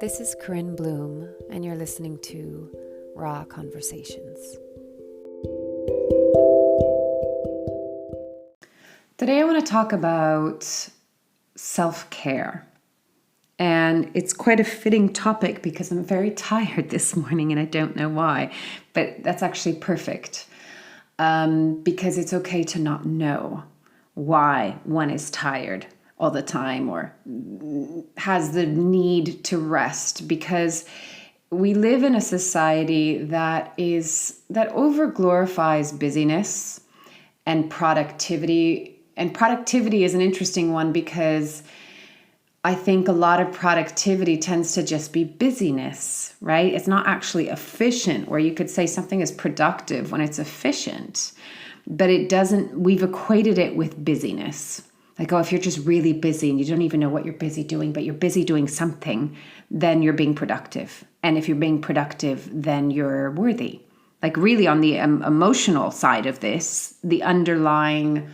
This is Corinne Bloom, and you're listening to Raw Conversations. Today I want to talk about self-care. And it's quite a fitting topic because I'm very tired this morning and I don't know why. But that's actually perfect because it's okay to not know why one is tired all the time or has the need to rest, because we live in a society that over glorifies busyness and productivity. And productivity is an interesting one because I think a lot of productivity tends to just be busyness, right? It's not actually efficient, or you could say something is productive when it's efficient, but it doesn't, we've equated it with busyness. Like, oh, if you're just really busy and you don't even know what you're busy doing, but you're busy doing something, then you're being productive. And if you're being productive, then you're worthy. Like, really on the emotional side of this, the underlying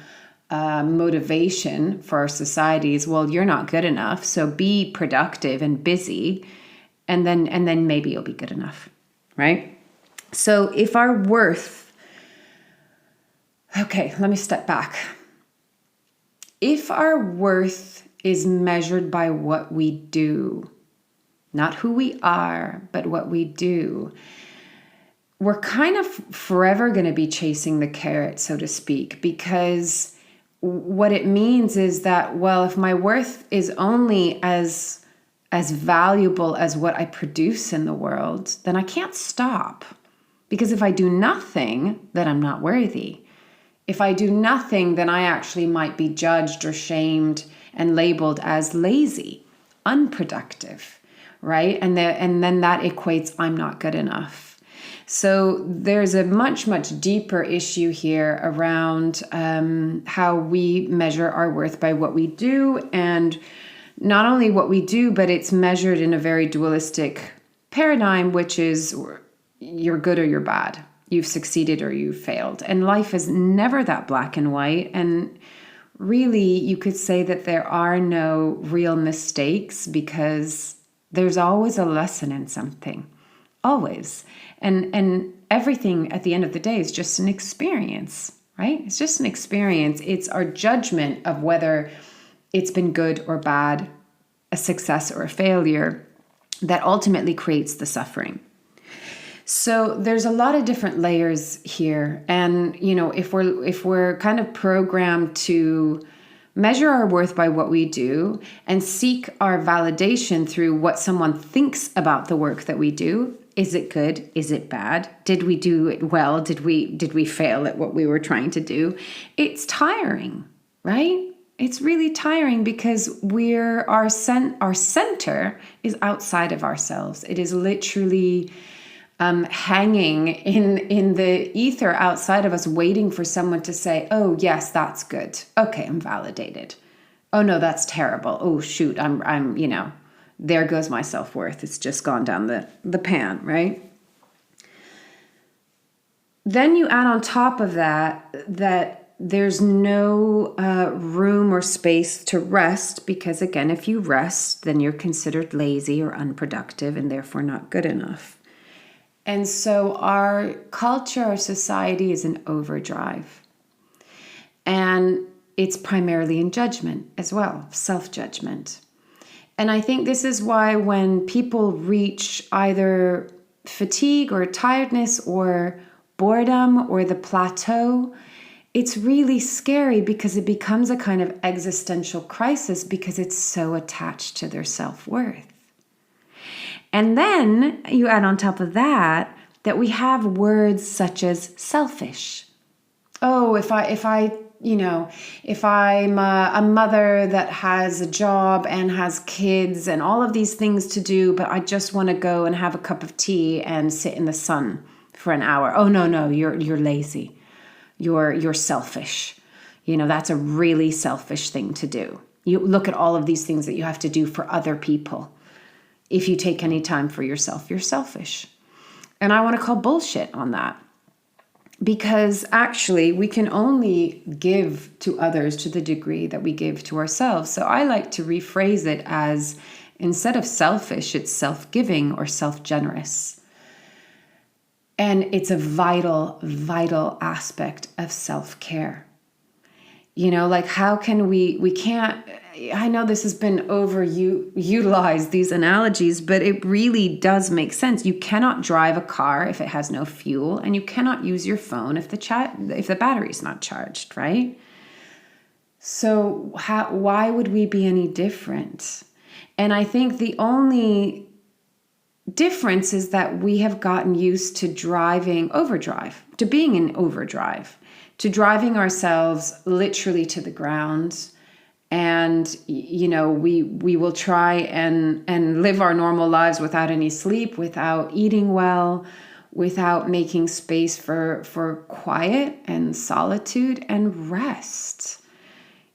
motivation for our society is, well, you're not good enough, so be productive and busy, and then maybe you'll be good enough, right? So if our worth, okay, let me step back. If our worth is measured by what we do, not who we are, but what we do, we're kind of forever going to be chasing the carrot, so to speak, because what it means is that, well, if my worth is only as valuable as what I produce in the world, then I can't stop. Because if I do nothing, then I'm not worthy. If I do nothing, then I actually might be judged or shamed and labeled as lazy, unproductive, right? And then that equates I'm not good enough. So there's a much, much deeper issue here around how we measure our worth by what we do. And not only what we do, but it's measured in a very dualistic paradigm, which is you're good or you're bad. You've succeeded or you've failed. And life is never that black and white. And really, you could say that there are no real mistakes because there's always a lesson in something. Always. And everything at the end of the day is just an experience, right? It's just an experience. It's our judgment of whether it's been good or bad, a success or a failure, that ultimately creates the suffering. So there's a lot of different layers here. And, you know, if we're kind of programmed to measure our worth by what we do and seek our validation through what someone thinks about the work that we do, is it good? Is it bad? Did we do it well? Did we fail at what we were trying to do? It's tiring, right? It's really tiring because our center is outside of ourselves. It is literally hanging in the ether outside of us, waiting for someone to say, oh, yes, that's good. Okay, I'm validated. Oh, no, that's terrible. Oh, shoot, I'm there goes my self-worth. It's just gone down the pan, right? Then you add on top of that there's no room or space to rest because, again, if you rest, then you're considered lazy or unproductive and therefore not good enough. And so our culture, our society is in overdrive. And it's primarily in judgment as well, self-judgment. And I think this is why when people reach either fatigue or tiredness or boredom or the plateau, it's really scary because it becomes a kind of existential crisis because it's so attached to their self-worth. And then you add on top of that we have words such as selfish. Oh, if I'm a mother that has a job and has kids and all of these things to do, but I just want to go and have a cup of tea and sit in the sun for an hour. Oh, no, you're lazy. You're selfish. That's a really selfish thing to do. You look at all of these things that you have to do for other people. If you take any time for yourself, you're selfish. And I want to call bullshit on that. Because actually, we can only give to others to the degree that we give to ourselves. So I like to rephrase it as Instead of selfish, it's self-giving or self-generous. And it's a vital, vital aspect of self-care. Like how can we can't, I know this has been utilized, these analogies, but it really does make sense. You cannot drive a car if it has no fuel, and you cannot use your phone if the battery's not charged, right? So why would we be any different? And I think the only difference is that we have gotten used to to being in overdrive, to driving ourselves literally to the ground. And, we will try and live our normal lives without any sleep, without eating well, without making space for quiet and solitude and rest.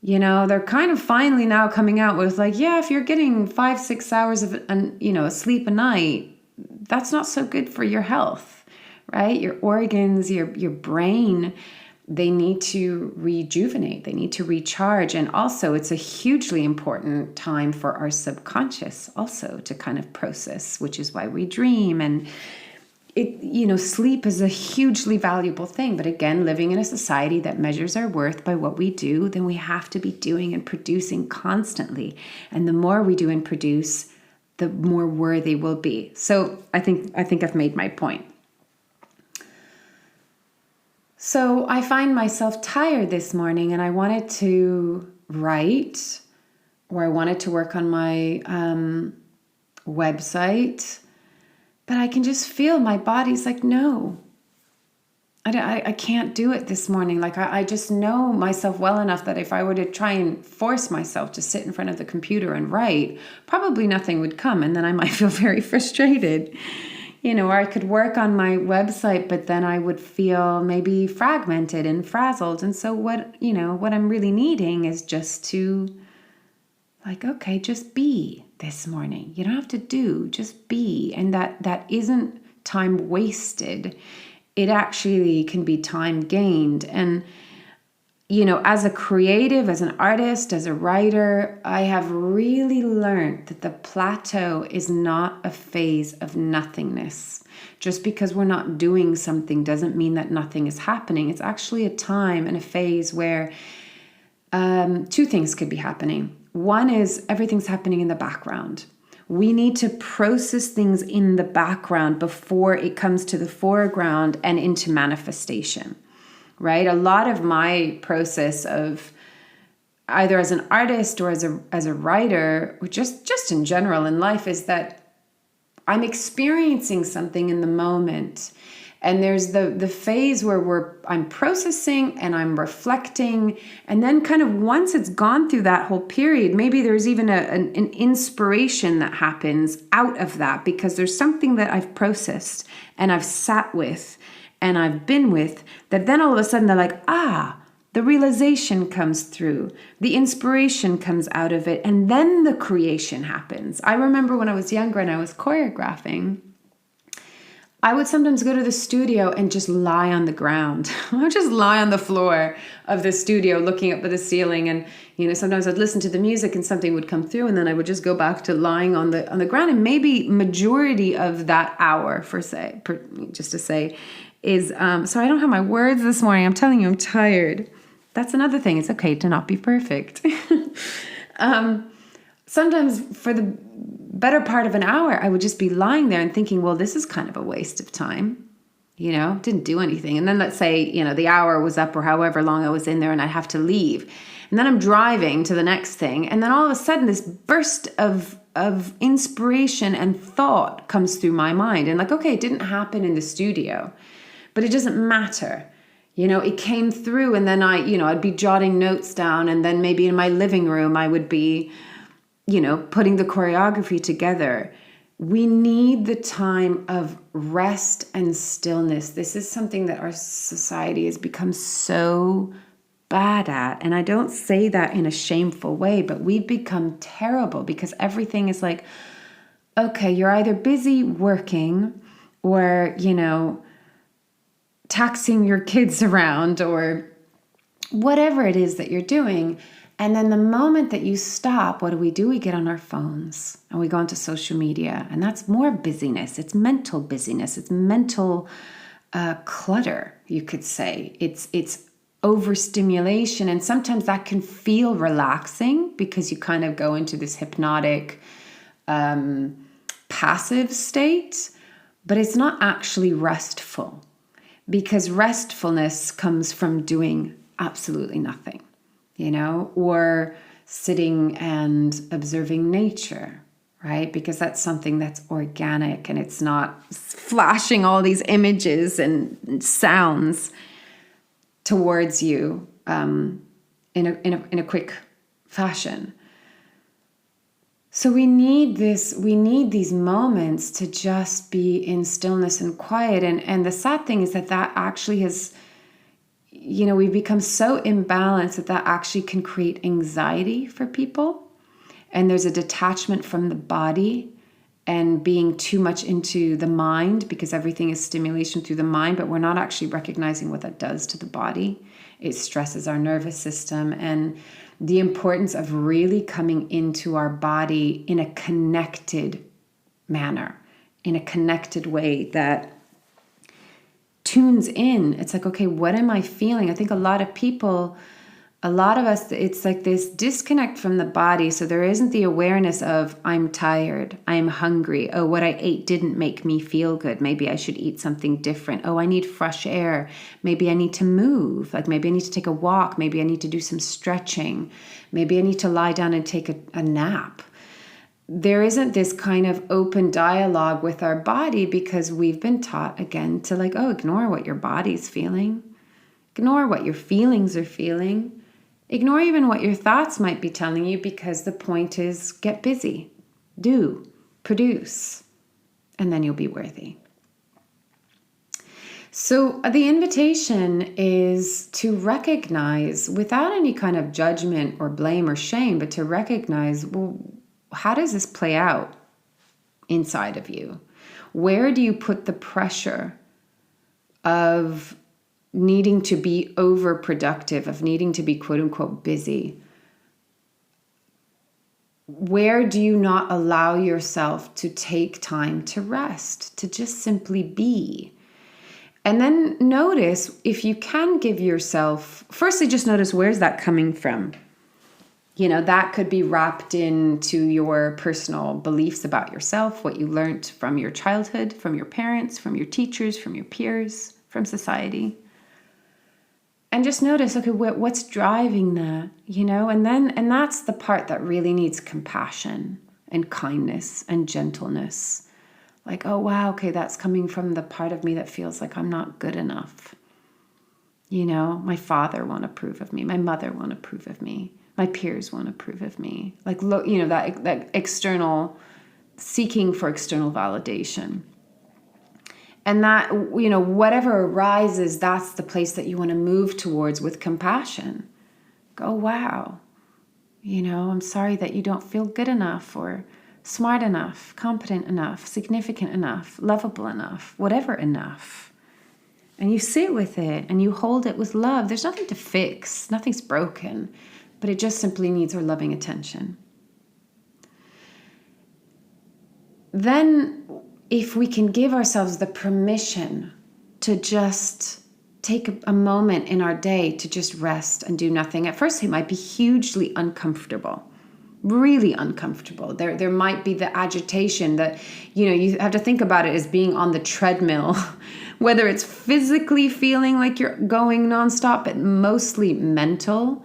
They're kind of finally now coming out with if you're getting 5-6 hours of, sleep a night, that's not so good for your health, right? Your organs, your brain, they need to rejuvenate, they need to recharge. And also it's a hugely important time for our subconscious also to kind of process, which is why we dream. And sleep is a hugely valuable thing. But again, living in a society that measures our worth by what we do, then we have to be doing and producing constantly. And the more we do and produce, the more worthy we'll be. So I think I've made my point. So I find myself tired this morning, and I wanted to write, or I wanted to work on my website, but I can just feel my body's like, no, I can't do it this morning. I just know myself well enough that if I were to try and force myself to sit in front of the computer and write, probably nothing would come. And then I might feel very frustrated, or I could work on my website, but then I would feel maybe fragmented and frazzled. And so what I'm really needing is just to okay, just be this morning. You don't have to do, just be. And that isn't time wasted. It actually can be time gained. And, as a creative, as an artist, as a writer, I have really learned that the plateau is not a phase of nothingness. Just because we're not doing something doesn't mean that nothing is happening. It's actually a time and a phase where two things could be happening. One is everything's happening in the background. We need to process things in the background before it comes to the foreground and into manifestation, right? A lot of my process of either as an artist or as a writer, or just in general in life, is that I'm experiencing something in the moment. And there's the phase where I'm processing and I'm reflecting. And then kind of once it's gone through that whole period, maybe there's even an inspiration that happens out of that, because there's something that I've processed and I've sat with and I've been with, that then all of a sudden they're like, the realization comes through, the inspiration comes out of it, and then the creation happens. I remember when I was younger and I was choreographing, I would sometimes go to the studio and just lie on the ground. I would just lie on the floor of the studio looking up at the ceiling. And, sometimes I'd listen to the music and something would come through, and then I would just go back to lying on the ground. And maybe majority of that hour, just to say, is, so I don't have my words this morning. I'm telling you, I'm tired. That's another thing. It's okay to not be perfect. Sometimes for the better part of an hour, I would just be lying there and thinking, well, this is kind of a waste of time, didn't do anything. And then let's say, the hour was up or however long I was in there and I have to leave. And then I'm driving to the next thing. And then all of a sudden this burst of inspiration and thought comes through my mind. And okay, it didn't happen in the studio, but it doesn't matter. It came through, and then I'd be jotting notes down, and then maybe in my living room, I would be, putting the choreography together. We need the time of rest and stillness. This is something that our society has become so bad at. And I don't say that in a shameful way, but we've become terrible because everything is okay, you're either busy working or, taxing your kids around or whatever it is that you're doing. And then the moment that you stop, what do? We get on our phones and we go into social media. And that's more busyness. It's mental busyness. It's mental clutter, you could say. It's overstimulation. And sometimes that can feel relaxing because you kind of go into this hypnotic, passive state. But it's not actually restful, because restfulness comes from doing absolutely nothing, or sitting and observing nature, right? Because that's something that's organic and it's not flashing all these images and sounds towards you in a quick fashion. So we need these moments to just be in stillness and quiet. And the sad thing is that actually has, we've become so imbalanced that actually can create anxiety for people. And there's a detachment from the body and being too much into the mind, because everything is stimulation through the mind, but we're not actually recognizing what that does to the body. It stresses our nervous system, and the importance of really coming into our body in a connected manner, in a connected way that tunes in. It's like, okay, what am I feeling? I think a lot of us, it's like this disconnect from the body. So there isn't the awareness of, I'm tired, I'm hungry. Oh, what I ate didn't make me feel good. Maybe I should eat something different. Oh, I need fresh air. Maybe I need to move. Like maybe I need to take a walk. Maybe I need to do some stretching. Maybe I need to lie down and take a nap. There isn't this kind of open dialogue with our body, because we've been taught, again, to ignore what your body's feeling. Ignore what your feelings are feeling. Ignore even what your thoughts might be telling you, because the point is, get busy, do, produce, and then you'll be worthy. So the invitation is to recognize, without any kind of judgment or blame or shame, but to recognize, well, how does this play out inside of you? Where do you put the pressure of needing to be overproductive, of needing to be quote unquote busy? Where do you not allow yourself to take time to rest, to just simply be? And then notice, if you can give yourself, firstly, just notice, where's that coming from? That could be wrapped into your personal beliefs about yourself, what you learned from your childhood, from your parents, from your teachers, from your peers, from society. And just notice, okay, what's driving that, and that's the part that really needs compassion and kindness and gentleness. Like, oh, wow, okay, that's coming from the part of me that feels like I'm not good enough. My father won't approve of me. My mother won't approve of me. My peers won't approve of me. Like, look, that external, seeking for external validation. And that, whatever arises, that's the place that you want to move towards with compassion. Go, wow, I'm sorry that you don't feel good enough, or smart enough, competent enough, significant enough, lovable enough, whatever enough. And you sit with it and you hold it with love. There's nothing to fix, nothing's broken, but it just simply needs our loving attention. Then, if we can give ourselves the permission to just take a moment in our day to just rest and do nothing. At first, it might be hugely uncomfortable, really uncomfortable. There might be the agitation that, you have to think about it as being on the treadmill, whether it's physically feeling like you're going nonstop, but mostly mental.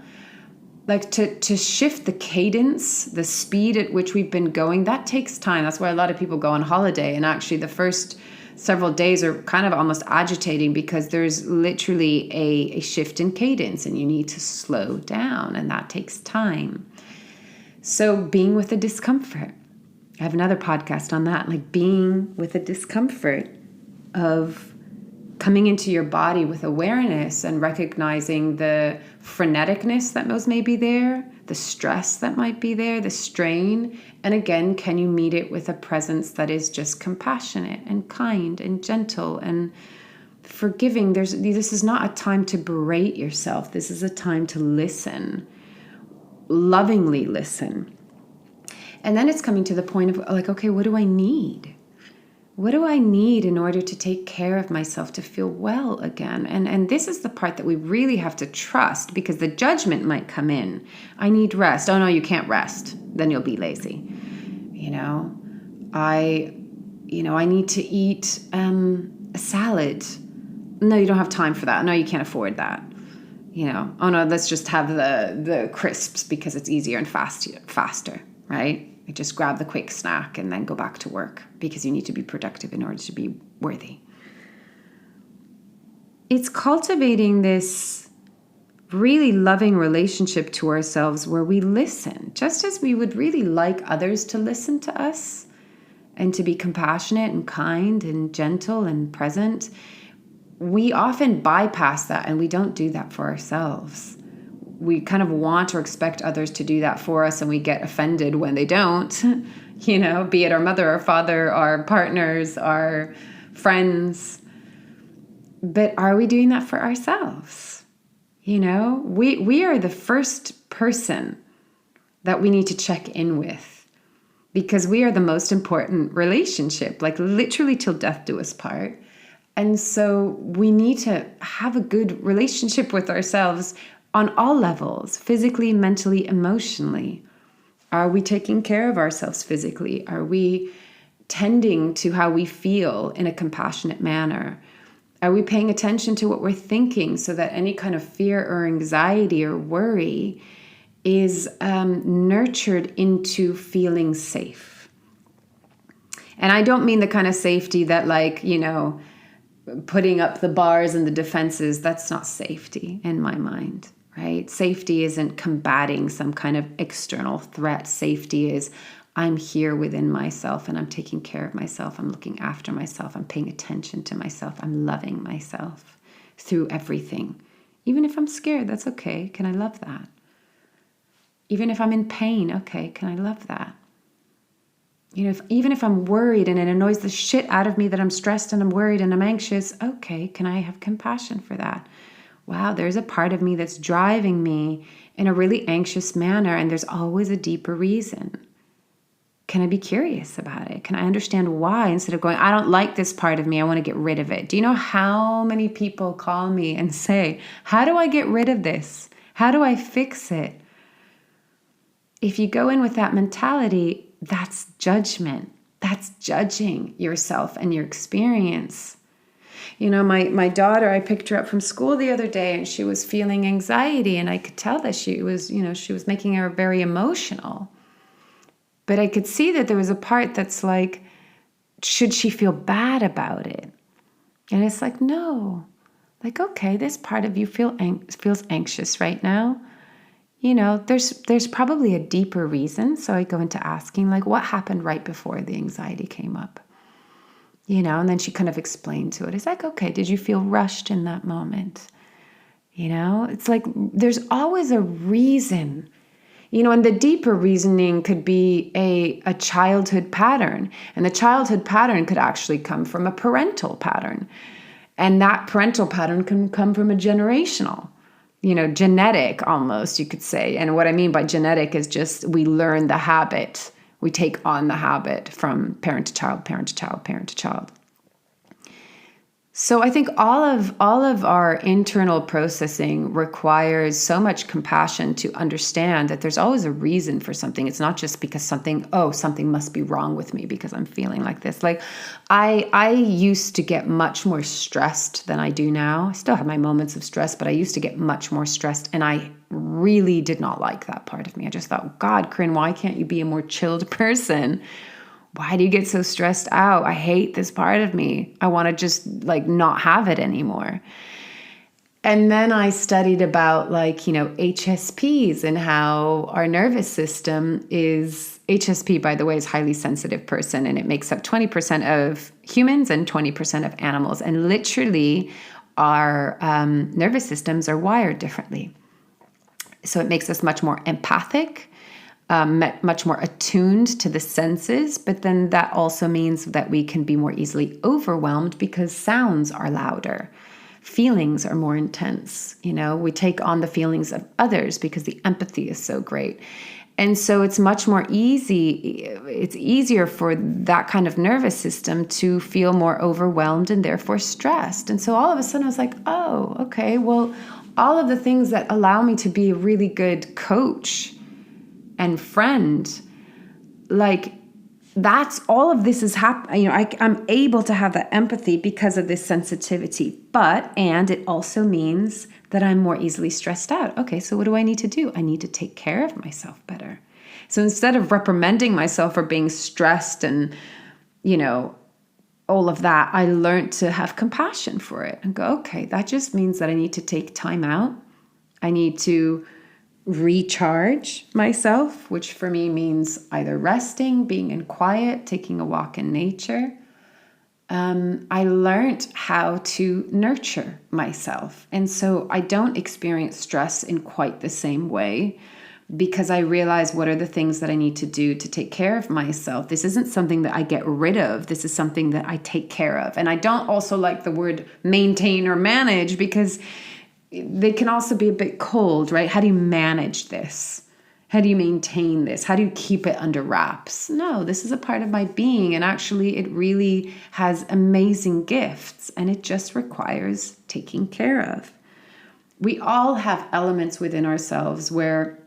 Like to shift the cadence, the speed at which we've been going, that takes time. That's why a lot of people go on holiday. And actually the first several days are kind of almost agitating, because there's literally a shift in cadence and you need to slow down, and that takes time. So being with the discomfort. I have another podcast on that, like being with the discomfort of coming into your body with awareness and recognizing the freneticness that most may be there, the stress that might be there, the strain. And again, can you meet it with a presence that is just compassionate and kind and gentle and forgiving? This is not a time to berate yourself. This is a time to listen. lovingly listen. And then it's coming to the point of like, okay, what do I need? What do I need in order to take care of myself, to feel well again? And this is the part that we really have to trust, because the judgment might come in. I need rest. Oh no, you can't rest. Then you'll be lazy. I need to eat a salad. No, you don't have time for that. No, you can't afford that. Oh no, let's just have the crisps because it's easier and faster, right? You just grab the quick snack and then go back to work because you need to be productive in order to be worthy. It's cultivating this really loving relationship to ourselves where we listen, just as we would really like others to listen to us and to be compassionate and kind and gentle and present. We often bypass that and we don't do that for ourselves. We kind of want or expect others to do that for us, and we get offended when they don't, be it our mother, our father, our partners, our friends. But are we doing that for ourselves? We are the first person that we need to check in with, because we are the most important relationship, like literally till death do us part. And so we need to have a good relationship with ourselves on all levels, physically, mentally, emotionally. Are we taking care of ourselves physically? Are we tending to how we feel in a compassionate manner? Are we paying attention to what we're thinking so that any kind of fear or anxiety or worry is nurtured into feeling safe? And I don't mean the kind of safety that putting up the bars and the defenses. That's not safety in my mind. Right? Safety isn't combating some kind of external threat. Safety is I'm here within myself and I'm taking care of myself. I'm looking after myself. I'm paying attention to myself. I'm loving myself through everything. Even if I'm scared, that's okay. Can I love that? Even if I'm in pain, okay, can I love that? Even if I'm worried and it annoys the shit out of me that I'm stressed and I'm worried and I'm anxious, okay, can I have compassion for that? Wow, there's a part of me that's driving me in a really anxious manner, and there's always a deeper reason. Can I be curious about it? Can I understand why, instead of going, I don't like this part of me, I want to get rid of it? Do you know how many people call me and say, how do I get rid of this? How do I fix it? If you go in with that mentality, that's judgment. That's judging yourself and your experience. My daughter, I picked her up from school the other day and she was feeling anxiety, and I could tell that she was making her very emotional. But I could see that there was a part that's like, should she feel bad about it? And it's like, no. Like, okay, this part of you feels anxious right now. There's probably a deeper reason. So I go into asking, like, what happened right before the anxiety came up? And then she kind of explained to it. It's like, okay, did you feel rushed in that moment? It's like there's always a reason, and the deeper reasoning could be a childhood pattern. And the childhood pattern could actually come from a parental pattern. And that parental pattern can come from a generational, genetic almost, you could say. And what I mean by genetic is just we learn the habit. We take on the habit from parent to child, parent to child, parent to child. So I think all of our internal processing requires so much compassion to understand that there's always a reason for something. It's not just because something must be wrong with me because I'm feeling like this. Like I used to get much more stressed than I do now. I still have my moments of stress, but I used to get much more stressed, and I really did not like that part of me. I just thought, God, Corinne, why can't you be a more chilled person? Why do you get so stressed out? I hate this part of me. I want to just not have it anymore. And then I studied about HSPs and how our nervous system is, HSP, by the way, is highly sensitive person, and it makes up 20% of humans and 20% of animals. And literally our nervous systems are wired differently. So it makes us much more empathic, much more attuned to the senses, but then that also means that we can be more easily overwhelmed because sounds are louder. feelings are more intense. We take on the feelings of others because the empathy is so great. And so it's much more easy. It's easier for that kind of nervous system to feel more overwhelmed and therefore stressed. And so all of a sudden I was like, oh, okay, well, all of the things that allow me to be a really good coach and friend, like that's all of this is happening. I'm able to have that empathy because of this sensitivity, and it also means that I'm more easily stressed out. Okay, so what do I need to do? I need to take care of myself better. So instead of reprimanding myself for being stressed and, all of that, I learned to have compassion for it and go, okay, that just means that I need to take time out. I need to recharge myself, which for me means either resting, being in quiet, taking a walk in nature. I learned how to nurture myself. And so I don't experience stress in quite the same way because I realize what are the things that I need to do to take care of myself. This isn't something that I get rid of. This is something that I take care of. And I don't also like the word maintain or manage because they can also be a bit cold, right? How do you manage this? How do you maintain this? How do you keep it under wraps? No, this is a part of my being. And actually, it really has amazing gifts. And it just requires taking care of. We all have elements within ourselves where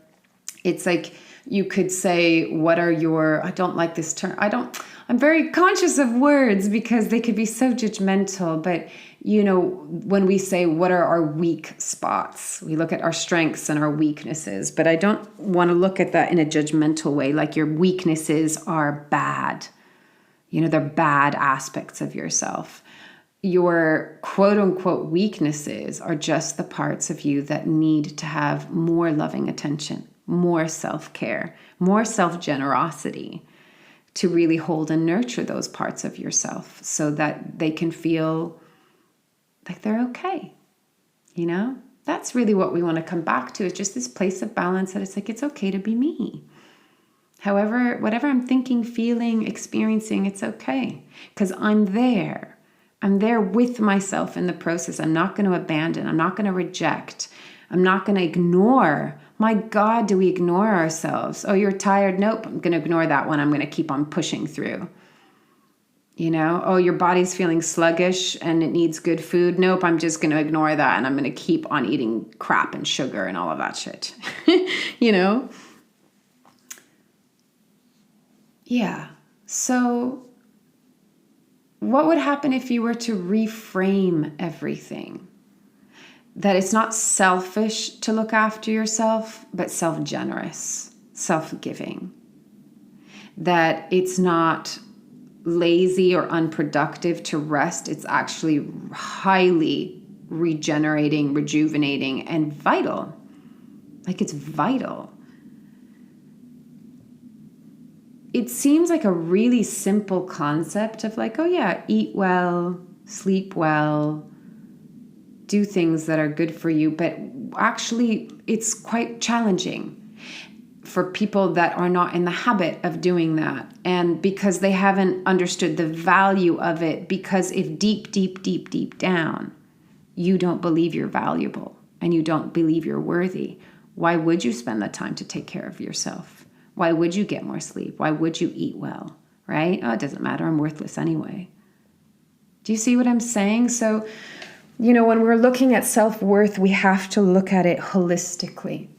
it's like you could say, I don't like this term. I'm very conscious of words because they could be so judgmental. But, when we say, what are our weak spots? We look at our strengths and our weaknesses. But I don't want to look at that in a judgmental way, like your weaknesses are bad. They're bad aspects of yourself. Your quote unquote weaknesses are just the parts of you that need to have more loving attention, more self-care, more self-generosity to really hold and nurture those parts of yourself so that they can feel like they're okay. That's really what we want to come back to, is just this place of balance that it's like, it's okay to be me. However, whatever I'm thinking, feeling, experiencing, it's okay because I'm there. I'm there with myself in the process. I'm not going to abandon. I'm not going to reject. I'm not going to ignore. My God, do we ignore ourselves? Oh, you're tired? Nope, I'm going to ignore that one. I'm going to keep on pushing through. Oh, your body's feeling sluggish and it needs good food. Nope, I'm just going to ignore that and I'm going to keep on eating crap and sugar and all of that shit. Yeah. So what would happen if you were to reframe everything? That it's not selfish to look after yourself, but self-generous, self-giving. That it's not lazy or unproductive to rest. It's actually highly regenerating, rejuvenating, and vital. Like it's vital. It seems like a really simple concept of like, oh yeah, eat well, sleep well, do things that are good for you. But actually, it's quite challenging for people that are not in the habit of doing that. And because they haven't understood the value of it, because if deep down, you don't believe you're valuable and you don't believe you're worthy, why would you spend the time to take care of yourself? Why would you get more sleep? Why would you eat well, right? Oh, it doesn't matter. I'm worthless anyway. Do you see what I'm saying? So, when we're looking at self-worth, we have to look at it holistically.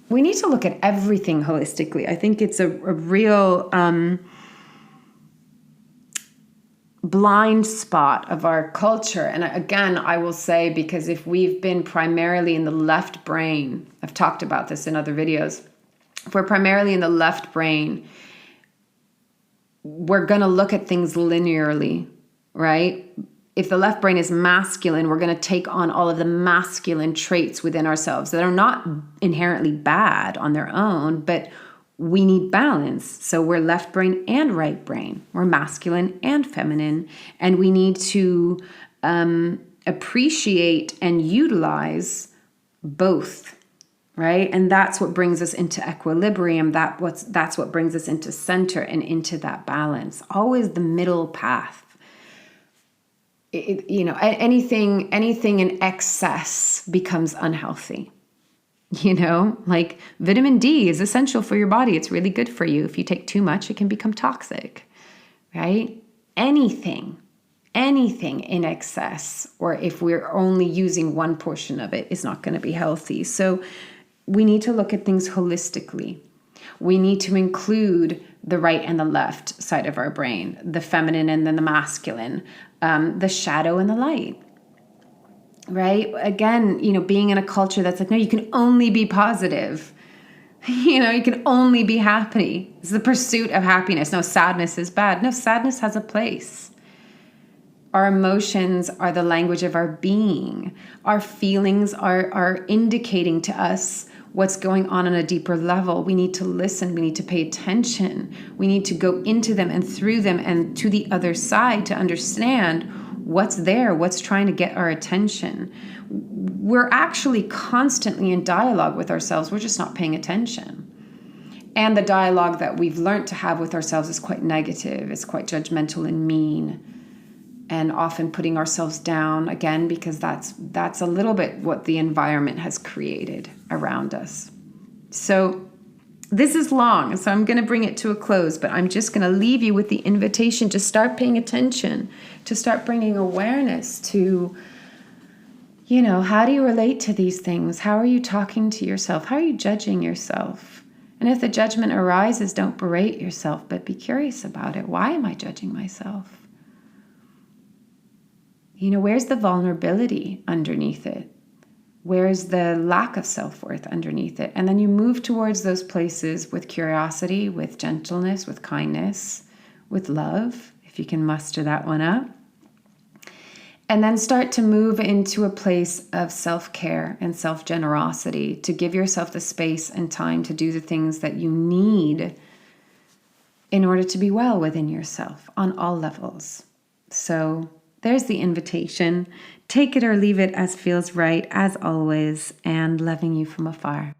We need to look at everything holistically. I think it's a real blind spot of our culture. And again, I will say, because if we've been primarily in the left brain, I've talked about this in other videos, if we're primarily in the left brain, we're going to look at things linearly, right? If the left brain is masculine, we're going to take on all of the masculine traits within ourselves that are not inherently bad on their own, but we need balance. So we're left brain and right brain. We're masculine and feminine, and we need to appreciate and utilize both, right? And that's what brings us into equilibrium. That's what brings us into center and into that balance. Always the middle path. anything in excess becomes unhealthy. Like vitamin D is essential for your body. It's really good for you. If you take too much, it can become toxic, right? Anything in excess, or if we're only using one portion of it, is not going to be healthy. So we need to look at things holistically. We need to include the right and the left side of our brain, the feminine and then the masculine, the shadow and the light. Right? Again, being in a culture that's like, no, you can only be positive. You can only be happy. It's the pursuit of happiness. No, sadness is bad. No, sadness has a place. Our emotions are the language of our being. Our feelings are indicating to us what's going on a deeper level. We need to listen. We need to pay attention. We need to go into them and through them and to the other side to understand what's there, what's trying to get our attention. We're actually constantly in dialogue with ourselves. We're just not paying attention. And the dialogue that we've learned to have with ourselves is quite negative. It's quite judgmental and mean, and often putting ourselves down, again, because that's a little bit what the environment has created around us. So this is long, so I'm going to bring it to a close, but I'm just going to leave you with the invitation to start paying attention, to start bringing awareness to, how do you relate to these things? How are you talking to yourself? How are you judging yourself? And if the judgment arises, don't berate yourself, but be curious about it. Why am I judging myself? Where's the vulnerability underneath it? Where's the lack of self-worth underneath it? And then you move towards those places with curiosity, with gentleness, with kindness, with love, if you can muster that one up. And then start to move into a place of self-care and self-generosity, to give yourself the space and time to do the things that you need in order to be well within yourself on all levels. So there's the invitation. Take it or leave it as feels right, as always, and loving you from afar.